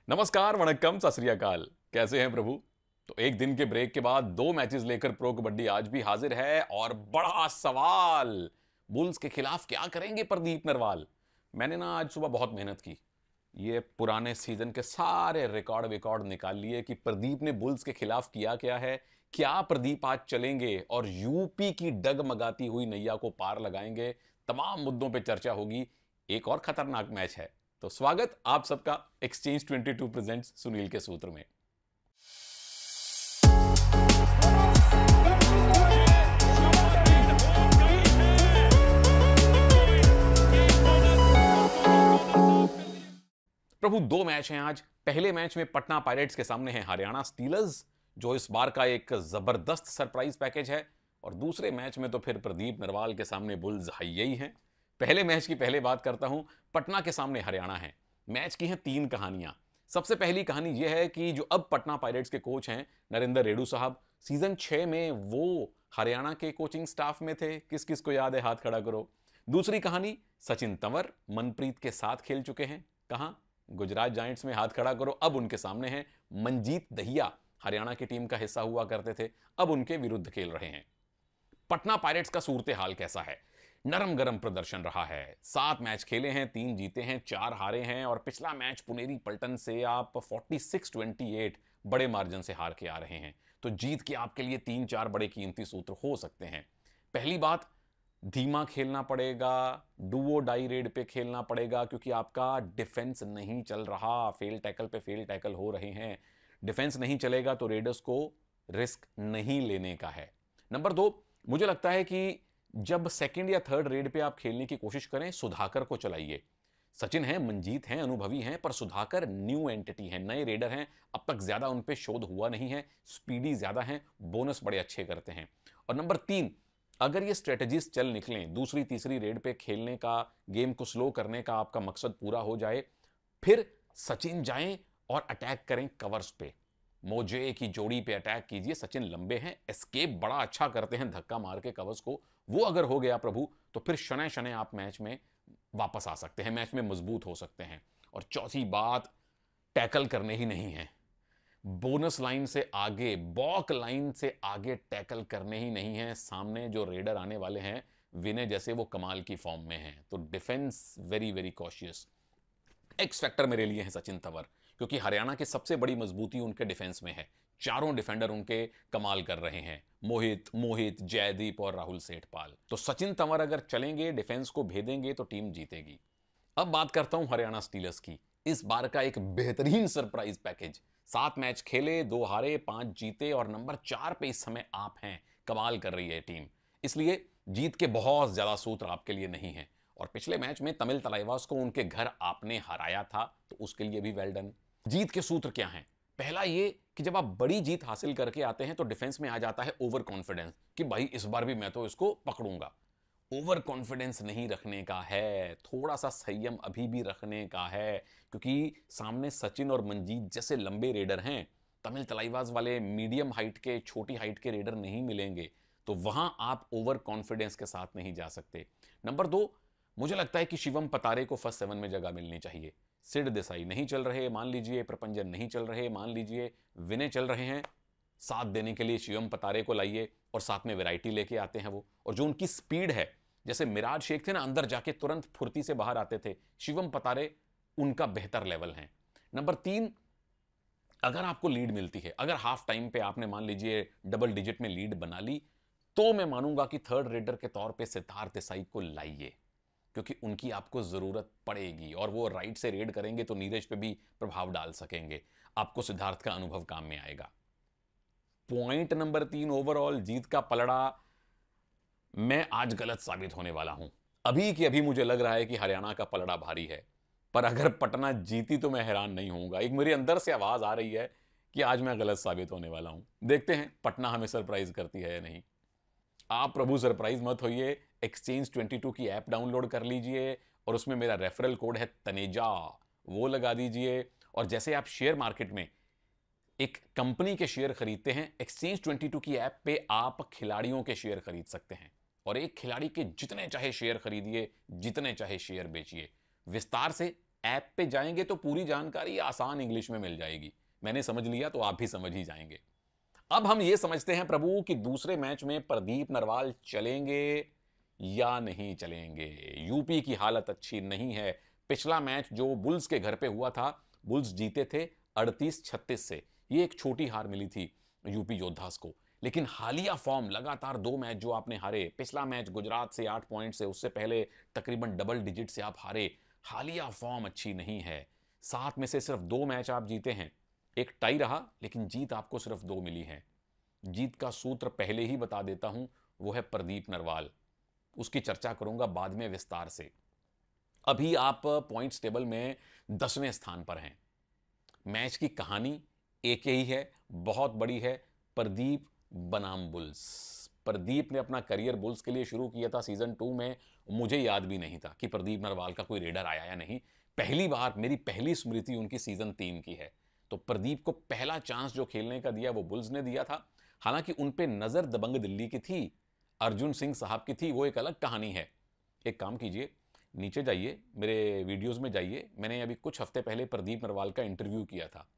नमस्कार, वणक्कम, सत श्री अकाल। कैसे हैं प्रभु? तो एक दिन के ब्रेक के बाद 2 मैचेस लेकर प्रो कबड्डी आज भी हाजिर है और बड़ा सवाल, बुल्स के खिलाफ क्या करेंगे प्रदीप नरवाल? मैंने ना आज सुबह बहुत मेहनत की, ये पुराने सीजन के सारे रिकॉर्ड विकॉर्ड निकाल लिए कि प्रदीप ने बुल्स के खिलाफ किया क्या है, क्या प्रदीप आज चलेंगे और यूपी की डगमगाती हुई नैया को पार लगाएंगे। तमाम मुद्दों पे चर्चा होगी। एक और खतरनाक मैच है, तो स्वागत आप सबका एक्सचेंज 22 प्रेजेंट्स सुनील के सूत्र में। प्रभु 2 मैच हैं आज। पहले मैच में पटना पायरेट्स के सामने है हरियाणा स्टीलर्स, जो इस बार का एक जबरदस्त सरप्राइज पैकेज है, और दूसरे मैच में तो फिर प्रदीप नरवाल के सामने बुल्स हाइये ही हैं। पहले मैच की पहले बात करता हूं, पटना के सामने हरियाणा है। मैच की हैं 3 कहानियां। सबसे पहली कहानी यह है कि जो अब पटना पायरेट्स के कोच हैं नरेंद्र रेडू साहब, सीजन 6 में वो हरियाणा के कोचिंग स्टाफ में थे। किस किस को याद है, हाथ खड़ा करो। दूसरी कहानी, सचिन तंवर मनप्रीत के साथ खेल चुके हैं। कहां? गुजरात जायंट्स में। हाथ खड़ा करो। अब उनके सामने हैं मंजीत दहिया, हरियाणा की टीम का हिस्सा हुआ करते थे, अब उनके विरुद्ध खेल रहे हैं। पटना पायरेट्स का सूरत हाल कैसा है? नरम गरम प्रदर्शन रहा है। 7 मैच खेले हैं, 3 जीते हैं, 4 हारे हैं, और पिछला मैच पुनेरी पलटन से आप 46-28 बड़े मार्जिन से हार के आ रहे हैं। तो जीत के आपके लिए 3-4 बड़े कीमती सूत्र हो सकते हैं। पहली बात, धीमा खेलना पड़ेगा, डुओ डाई रेड पे खेलना पड़ेगा, क्योंकि आपका डिफेंस नहीं चल रहा। फेल टैकल पे फेल टैकल हो रहे हैं। डिफेंस नहीं चलेगा तो रेडर्स को रिस्क नहीं लेने का है। नंबर 2, मुझे लगता है कि जब सेकंड या थर्ड रेड पे आप खेलने की कोशिश करें, सुधाकर को चलाइए। सचिन है, मंजीत हैं, अनुभवी हैं, पर सुधाकर न्यू एंटिटी हैं, नए रेडर हैं, अब तक ज्यादा उन पे शोध हुआ नहीं है, स्पीडी ज्यादा हैं, बोनस बड़े अच्छे करते हैं। और नंबर 3, अगर ये स्ट्रेटजीज चल निकलें, दूसरी तीसरी रेड पे खेलने का, गेम को स्लो करने का आपका मकसद पूरा हो जाए, फिर सचिन जाएं और अटैक करें कवर्स पे। मोजे की जोड़ी पे अटैक कीजिए। सचिन लंबे हैं, एस्केप बड़ा अच्छा करते हैं धक्का मार के कवर्स को। वो अगर हो गया प्रभु, तो फिर शनै शनै आप मैच में वापस आ सकते हैं, मैच में मजबूत हो सकते हैं। और चौथी बात, टैकल करने ही नहीं है। बोनस लाइन से आगे, बॉक लाइन से आगे टैकल करने ही नहीं है। सामने जो रेडर आने वाले हैं विनय जैसे, वो कमाल की फॉर्म में हैं, तो defence very very cautious. X factor मेरे लिए है सचिन तंवर, क्योंकि हरियाणा की सबसे बड़ी मजबूती उनके डिफेंस में है। चारों डिफेंडर उनके कमाल कर रहे हैं, मोहित, जयदीप और राहुल सेठपाल। तो सचिन तंवर अगर चलेंगे, डिफेंस को भेदेंगे, तो टीम जीतेगी। अब बात करता हूं हरियाणा स्टीलर्स की। इस बार का एक बेहतरीन सरप्राइज पैकेज। 7 मैच खेले, 2 हारे, 5 जीते, और नंबर 4 पे इस समय आप हैं। कमाल कर रही है टीम, इसलिए जीत के बहुत ज्यादा सूत्र आपके लिए नहीं है। और पिछले मैच में तमिल तलाइवास को उनके घर आपने हराया था, तो उसके लिए भी वेल डन। जीत के सूत्र क्या हैं? पहला ये कि जब आप बड़ी जीत हासिल करके आते हैं, तो डिफेंस में आ जाता है ओवर कॉन्फिडेंस कि भाई इस बार भी मैं तो इसको पकड़ूंगा। ओवर कॉन्फिडेंस नहीं रखने का है, थोड़ा सा संयम अभी भी रखने का है, क्योंकि सामने सचिन और मंजीत जैसे लंबे रेडर हैं। तमिल तलाइवास वाले मीडियम हाइट के, छोटी हाइट के रेडर नहीं मिलेंगे, तो वहां आप ओवर कॉन्फिडेंस के साथ नहीं जा सकते। नंबर 2, मुझे लगता है कि शिवम पतारे को फर्स्ट 7 में जगह मिलनी चाहिए। सिड देसाई नहीं चल रहे मान लीजिए, प्रपंजन नहीं चल रहे मान लीजिए, विनय चल रहे हैं, साथ देने के लिए शिवम पतारे को लाइए, और साथ में वैरायटी लेके आते हैं वो। और जो उनकी स्पीड है, जैसे मिराज शेख थे ना, अंदर जाके तुरंत फुर्ती से बाहर आते थे, शिवम पतारे उनका बेहतर लेवल है। नंबर 3, अगर आपको लीड मिलती है, अगर हाफ टाइम पे आपने मान लीजिए डबल डिजिट में लीड बना ली, तो मैं मानूंगा कि थर्ड रेडर के तौर पे सिद्धार्थ देसाई को लाइए, क्योंकि उनकी आपको जरूरत पड़ेगी, और वो राइट से रेड करेंगे तो नीरज पे भी प्रभाव डाल सकेंगे। आपको सिद्धार्थ का अनुभव काम में आएगा। पॉइंट नंबर 3, ओवरऑल जीत का पलड़ा मैं आज गलत साबित होने वाला हूं। अभी की अभी मुझे लग रहा है कि हरियाणा का पलड़ा भारी है, पर अगर पटना जीती तो मैं हैरान नहीं होऊंगा। एक मेरे अंदर से आवाज आ रही है कि आज मैं गलत साबित होने वाला हूं। देखते हैं पटना हमें सरप्राइज करती है या नहीं। आप प्रभु सरप्राइज मत होइए। एक्सचेंज 22 की ऐप डाउनलोड कर लीजिए, और उसमें मेरा रेफरल कोड है तनेजा, वो लगा दीजिए। और जैसे आप शेयर मार्केट में एक कंपनी के शेयर खरीदते हैं, एक्सचेंज 22 की ऐप पे आप खिलाड़ियों के शेयर खरीद सकते हैं, और एक खिलाड़ी के जितने चाहे शेयर खरीदिए, जितने चाहे शेयर बेचिए। विस्तार से ऐप पे जाएंगे तो पूरी जानकारी आसान इंग्लिश में मिल जाएगी। मैंने समझ लिया तो आप भी समझ ही जाएंगे। अब हम ये समझते हैं प्रभु कि दूसरे मैच में प्रदीप नरवाल चलेंगे या नहीं चलेंगे। यूपी की हालत अच्छी नहीं है। पिछला मैच जो बुल्स के घर पे हुआ था, बुल्स जीते थे 38-36 से। ये एक छोटी हार मिली थी यूपी योद्धास को, लेकिन हालिया फॉर्म लगातार 2 मैच जो आपने हारे, पिछला मैच गुजरात से 8 पॉइंट से, उससे पहले तकरीबन डबल डिजिट से आप हारे। हालिया फॉर्म अच्छी नहीं है। 7 में से सिर्फ 2 मैच आप जीते हैं, एक टाई रहा, लेकिन जीत आपको सिर्फ 2 मिली है। जीत का सूत्र पहले ही बता देता हूं, वो है प्रदीप नरवाल। उसकी चर्चा करूंगा बाद में विस्तार से। अभी आप पॉइंट्स टेबल में 10वें स्थान पर हैं। मैच की कहानी एक ही है, बहुत बड़ी है। प्रदीप बनाम बुल्स। प्रदीप ने अपना करियर बुल्स के लिए शुरू किया था सीजन 2 में। मुझे याद भी नहीं था कि प्रदीप नरवाल का कोई रेडर आया या नहीं। पहली बार, मेरी पहली स्मृति उनकी सीजन 3 की है। तो प्रदीप को पहला चांस जो खेलने का दिया वो बुल्स ने दिया था। हालांकि उन पे नजर दबंग दिल्ली की थी, अर्जुन सिंह साहब की थी, वो एक अलग कहानी है। एक काम कीजिए, नीचे जाइए, मेरे वीडियोस में जाइए। मैंने अभी कुछ हफ्ते पहले प्रदीप नरवाल का इंटरव्यू किया था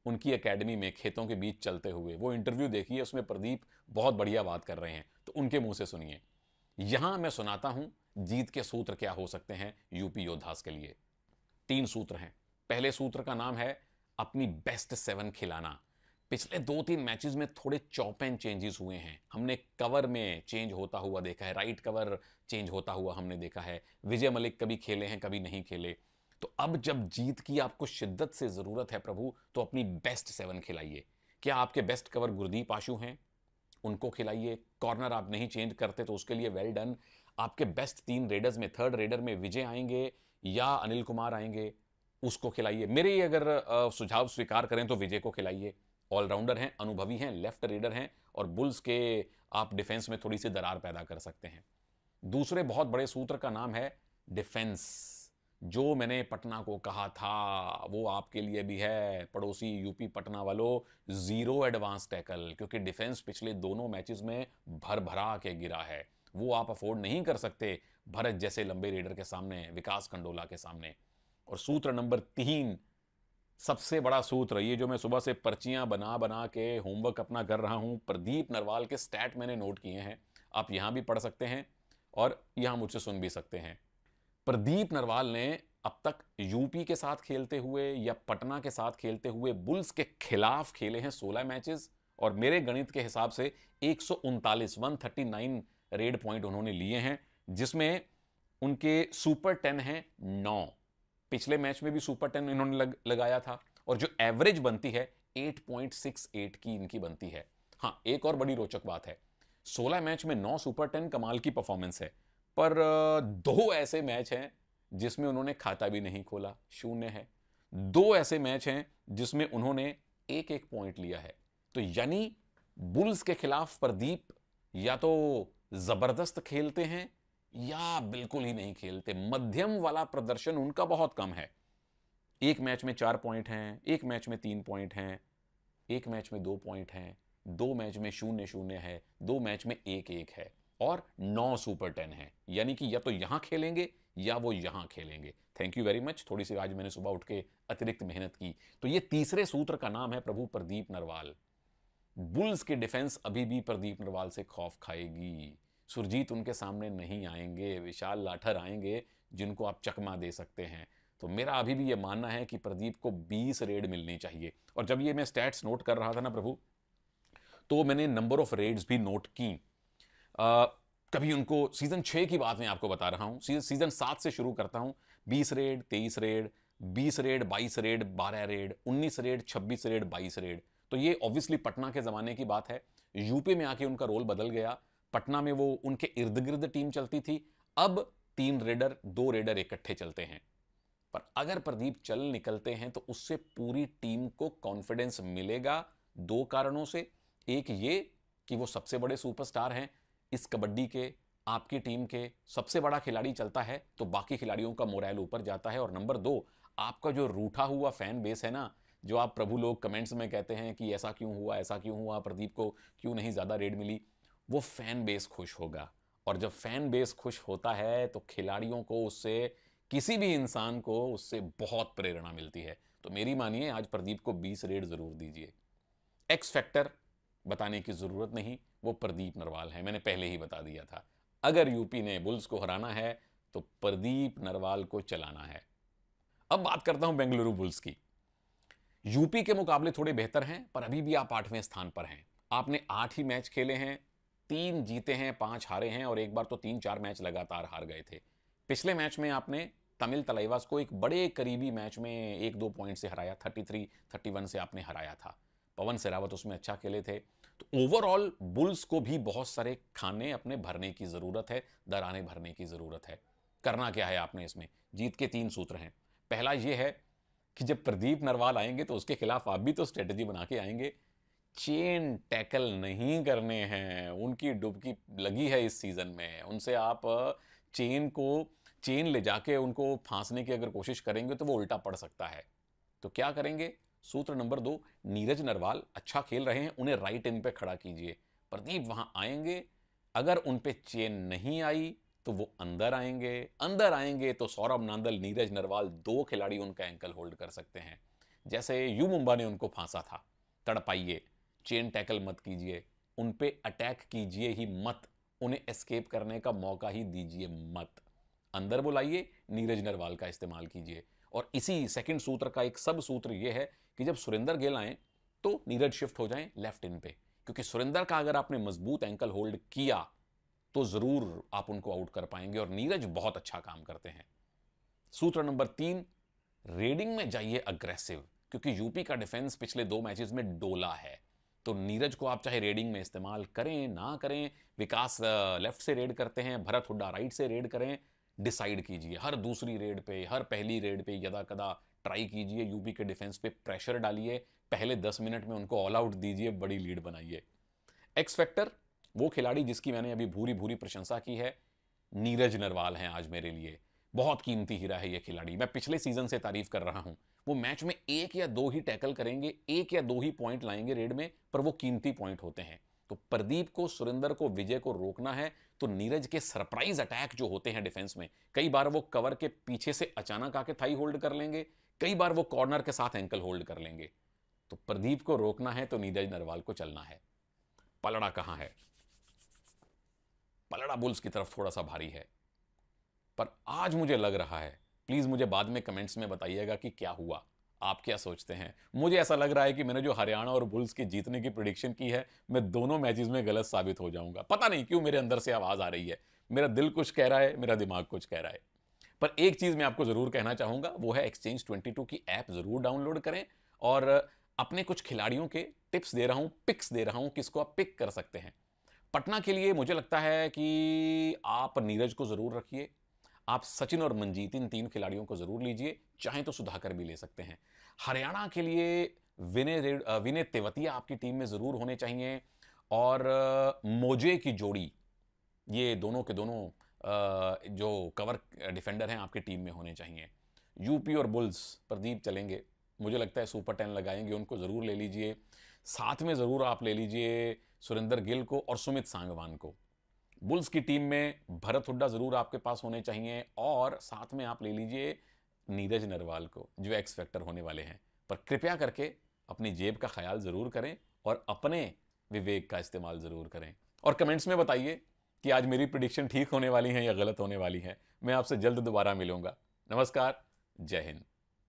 उनकी एकेडमी में, खेतों के बीच चलते हुए। वो इंटरव्यू देखिए, उसमें प्रदीप बहुत बढ़िया बात कर रहे हैं, तो उनके मुंह से सुनिए। यहां मैं सुनाता हूं जीत के सूत्र क्या हो सकते हैं यूपी योद्धास के लिए। 3 सूत्र हैं। पहले सूत्र का नाम है अपनी बेस्ट 7 खिलाना। पिछले 2-3 मैचेस में थोड़े चॉप एंड चेंजेस हुए हैं। हमने कवर में चेंज होता हुआ देखा है, राइट कवर चेंज होता हुआ हमने देखा है। विजय मलिक कभी खेले हैं, कभी नहीं खेले। तो अब जब जीत की आपको शिद्दत से जरूरत है प्रभु, तो अपनी बेस्ट 7 खिलाइए। क्या आपके बेस्ट कवर गुरदीप आशु हैं? उनको खिलाइए। कॉर्नर आप नहीं चेंज करते तो उसके लिए वेल डन। आपके बेस्ट 3 रेडर्स में, 3rd रेडर में विजय आएंगे या अनिल कुमार आएंगे, उसको खिलाइए। मेरे ही अगर सुझाव स्वीकार करें तो विजय को खिलाइए। ऑलराउंडर हैं, अनुभवी हैं, लेफ्ट रेडर हैं, और बुल्स के आप डिफेंस में थोड़ी सी दरार पैदा कर सकते हैं। दूसरे बहुत बड़े सूत्र का नाम है डिफेंस। जो मैंने पटना को कहा था वो आपके लिए भी है, पड़ोसी यूपी पटना वालों। 0 एडवांस टैकल, क्योंकि डिफेंस पिछले दोनों मैचेस में भर भरा के गिरा है। वो आप अफोर्ड नहीं कर सकते भरत जैसे लंबे रेडर के सामने, विकास कंडोला के सामने। और सूत्र नंबर 3, सबसे बड़ा सूत्र, ये जो मैं सुबह से पर्चियां बना बना के होमवर्क अपना कर रहा हूं, प्रदीप नरवाल के स्टैट मैंने नोट किए हैं। आप यहां भी पढ़ सकते हैं और यहां मुझसे सुन भी सकते हैं। प्रदीप नरवाल ने अब तक यूपी के साथ खेलते हुए या पटना के साथ खेलते हुए बुल्स के खिलाफ खेले हैं 16 मैचेस, और मेरे गणित के हिसाब से 139 रेड पॉइंट उन्होंने लिए हैं, जिसमें उनके सुपर 10 हैं 9। पिछले मैच में भी सुपर 10 इन्होंने लगाया था, और जो एवरेज बनती है 8.68 की इनकी बनती है। हाँ, एक और बड़ी रोचक बात है, 16 मैच में 9 सुपर 10 कमाल की परफॉर्मेंस है, पर 2 ऐसे मैच हैं जिसमें उन्होंने खाता भी नहीं खोला, 0 है। 2 ऐसे मैच हैं जिसमें उन्होंने 1-1 पॉइंट लिया है। तो यानी बुल्स के खिलाफ प्रदीप या तो जबरदस्त खेलते हैं या बिल्कुल ही नहीं खेलते। मध्यम वाला प्रदर्शन उनका बहुत कम है। एक मैच में 4 पॉइंट हैं, एक मैच में 3 पॉइंट हैं, एक मैच में 2 पॉइंट हैं, 2 मैच में 0-0 है, 2 मैच में 1-1 है, और 9 सुपर 10 है। यानी कि या तो यहां खेलेंगे या वो यहां खेलेंगे। Thank you very much. थोड़ी सी आज मैंने सुबह उठ के अतिरिक्त मेहनत की। तो ये तीसरे सूत्र का नाम है प्रभु प्रदीप नरवाल। बुल्स की डिफेंस अभी भी प्रदीप नरवाल से खौफ खाएगी। सुरजीत उनके सामने नहीं आएंगे, विशाल लाठर आएंगे जिनको आप चकमा दे सकते हैं। तो मेरा अभी भी ये मानना है कि प्रदीप को 20 रेड मिलनी चाहिए। और जब ये मैं स्टैट्स नोट कर रहा था ना प्रभु, तो मैंने नंबर ऑफ रेड्स भी नोट की। कभी उनको सीजन 6 की बात मैं आपको बता रहा हूं, सीजन 7 से शुरू करता हूं। 20 red, 23 red, 20 red, 22 red, 12 red, 19 red, 26 red, 22 red. तो ये ऑब्वियसली पटना के जमाने की बात है। यूपी में आके उनका रोल बदल गया। पटना में वो उनके इर्द गिर्द टीम चलती थी, अब 3 रेडर 2 रेडर इकट्ठे चलते हैं। पर अगर प्रदीप चल निकलते हैं तो उससे पूरी टीम को कॉन्फिडेंस मिलेगा 2 कारणों से। एक ये कि वो सबसे बड़े सुपरस्टार हैं इस कबड्डी के, आपकी टीम के सबसे बड़ा खिलाड़ी चलता है तो बाकी खिलाड़ियों का मोरल ऊपर जाता है। और नंबर 2, आपका जो रूठा हुआ फैन बेस है ना, जो आप प्रभु लोग कमेंट्स में कहते हैं कि ऐसा क्यों हुआ, ऐसा क्यों हुआ, प्रदीप को क्यों नहीं ज्यादा रेड मिली, वो फैन बेस खुश होगा। और जब फैन बेस खुश होता है तो खिलाड़ियों को उससे किसी भी इंसान को उससे बहुत प्रेरणा मिलती है। तो मेरी मानिए आज प्रदीप को 20 रेड जरूर दीजिए। एक्स फैक्टर बताने की जरूरत नहीं, वो प्रदीप नरवाल है, मैंने पहले ही बता दिया था। अगर यूपी ने बुल्स को हराना है तो प्रदीप नरवाल को चलाना है। अब बात करता हूं बेंगलुरु बुल्स की। यूपी के मुकाबले थोड़े बेहतर हैं, पर अभी भी आप 8वें स्थान पर हैं। आपने 8 ही मैच खेले हैं, 3 जीते हैं, 5 हारे हैं, और एक बार तो 3-4 मैच लगातार हार गए थे। पिछले मैच में आपने तमिल तलाइवास को एक बड़े करीबी मैच में 1-2 पॉइंट से हराया, 33-31 से आपने हराया था। पवन सेरावत उसमें अच्छा खेले थे। तो ओवरऑल बुल्स को भी बहुत सारे खाने अपने भरने की जरूरत है, दराने भरने की जरूरत है। करना क्या है आपने इसमें? जीत के 3 सूत्र हैं। पहला यह है कि जब प्रदीप नरवाल आएंगे तो उसके खिलाफ आप भी तो स्ट्रेटजी बना के आएंगे। चेन टैकल नहीं करने हैं, उनकी डुबकी लगी है इस सीजन में। उनसे आप चेन ले जाके उनको फांसने की अगर कोशिश करेंगे तो वो उल्टा पड़ सकता है। तो क्या करेंगे? सूत्र नंबर 2, नीरज नरवाल अच्छा खेल रहे हैं, उन्हें राइट इन पे खड़ा कीजिए। प्रदीप वहां आएंगे, अगर उन पे चेन नहीं आई तो वो अंदर आएंगे तो सौरभ नांदल, नीरज नरवाल, 2 खिलाड़ी उनका एंकल होल्ड कर सकते हैं। जैसे यू मुंबा ने उनको फांसा था। तड़पाइए, चेन टैकल मत कीजिए, उन पे अटैक कीजिए ही मत, उन्हें एस्केप करने का मौका ही दीजिए मत। अंदर बुलाइए, नीरज नरवाल का इस्तेमाल कीजिए। और इसी सेकंड सूत्र का एक सब सूत्र यह है कि जब सुरेंद्र गिल आए तो नीरज शिफ्ट हो जाएं लेफ्ट इन पे, क्योंकि सुरेंद्र का अगर आपने मजबूत एंकल होल्ड किया तो जरूर आप उनको आउट कर पाएंगे, और नीरज बहुत अच्छा काम करते हैं। सूत्र नंबर 3, रेडिंग में जाइए अग्रेसिव, क्योंकि यूपी का डिफेंस पिछले 2 मैचेस में डोला है। तो नीरज को आप चाहे रेडिंग में इस्तेमाल करें ना करें, विकास लेफ्ट से रेड करते हैं, भरत हुड्डा राइट से रेड करें, डिसाइड कीजिए। हर दूसरी रेड पे, हर पहली रेड पे यदा कदा ट्राई कीजिए, यूपी के डिफेंस पे प्रेशर डालिए, पहले 10 मिनट में उनको ऑल आउट दीजिए, बड़ी लीड बनाइए। एक्स फैक्टर, वो खिलाड़ी जिसकी मैंने अभी भूरी भूरी प्रशंसा की है, नीरज नरवाल हैं आज मेरे लिए। बहुत कीमती हीरा है ये खिलाड़ी, मैं पिछले सीजन से तारीफ कर रहा हूं। वो मैच में 1 या 2 ही टैकल करेंगे, 1 या 2 ही पॉइंट लाएंगे रेड में, पर वो कीमती पॉइंट होते हैं। तो प्रदीप को, सुरेंद्र को, विजय को रोकना है तो नीरज के सरप्राइज अटैक जो होते हैं डिफेंस में, कई बार वो कवर के पीछे से अचानक आके थाई होल्ड कर लेंगे, कई बार वो कॉर्नर के साथ एंकल होल्ड कर लेंगे। तो प्रदीप को रोकना है तो नीरज नरवाल को चलना है। पलड़ा कहां है? पलड़ा बुल्स की तरफ थोड़ा सा भारी है, पर आज मुझे लग रहा है, प्लीज मुझे बाद में कमेंट्स में बताइएगा कि क्या हुआ, आप क्या सोचते हैं। मुझे ऐसा लग रहा है कि मैंने जो हरियाणा और बुल्स की जीतने की प्रेडिक्शन की है, मैं दोनों मैचेस में गलत साबित हो जाऊंगा। पता नहीं क्यों मेरे अंदर से आवाज आ रही है, मेरा दिल कुछ कह रहा है, मेरा दिमाग कुछ कह रहा है। पर एक चीज मैं आपको जरूर कहना चाहूंगा, वो है एक्सचेंज 22 की ऐप जरूर डाउनलोड करें, और अपने कुछ खिलाड़ियों के टिप्स दे रहा हूं, पिक्स दे रहा हूं, किसको आप पिक कर सकते हैं। पटना के लिए मुझे लगता है कि आप नीरज को जरूर रखिए, आप सचिन और मनजीत, इन 3 खिलाड़ियों को जरूर लीजिए, चाहे तो सुधाकर भी ले सकते हैं। हरियाणा के लिए विनय तेवतिया आपकी टीम में जरूर होने चाहिए, और मोजे की जोड़ी, ये दोनों के दोनों जो कवर डिफेंडर हैं आपकी टीम में होने चाहिए। यूपी और बुल्स, प्रदीप चलेंगे, मुझे लगता है सुपर 10 लगाएंगे, उनको जरूर ले लीजिए। साथ में जरूर आप ले लीजिए सुरेंद्र गिल को और सुमित सांगवान को। बुल्स की टीम में भरत हुड्डा जरूर आपके पास होने चाहिए, और साथ में आप ले लीजिए नीरज नरवाल को, जो एक्स फैक्टर होने वाले हैं। पर कृपया करके अपनी जेब का ख्याल जरूर करें और अपने विवेक का इस्तेमाल जरूर करें। और कमेंट्स में बताइए कि आज मेरी प्रिडिक्शन ठीक होने वाली है या गलत होने वाली है। मैं आपसे जल्द दोबारा मिलूंगा। नमस्कार, जय हिंद।